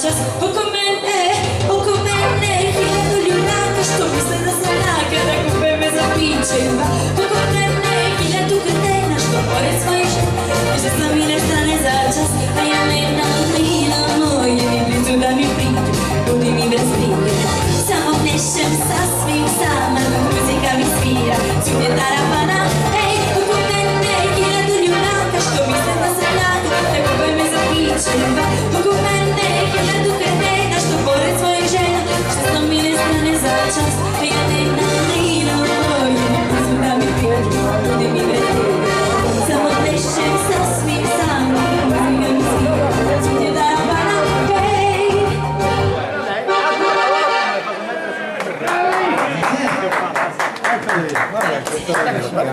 čas. Oko mene hiljadu ljudaka što misle da sam naka, da kupe me za piće. Oko mene hiljadu kretena što pored svojih žena možda sam mi nestane za čas. A ja nemam lina moje ni blizu da mi priđu, budi mi bez brige. Samo plešem sasvim sama, dok muzika mi svira, cvije tarapana. Ej, oko mene hiljadu ljudaka što misle da sam naka, da kupe me za piće. Oko mene hiljadu kretena što pored svojih žena što sam mi nestane za čas. A ja nemam lina moje ni blizu da mi priđu, budi mi bez brige. Samo plešem sasvim sama, dok muzika mi svira, cvije tarapana. Ej. Guarda,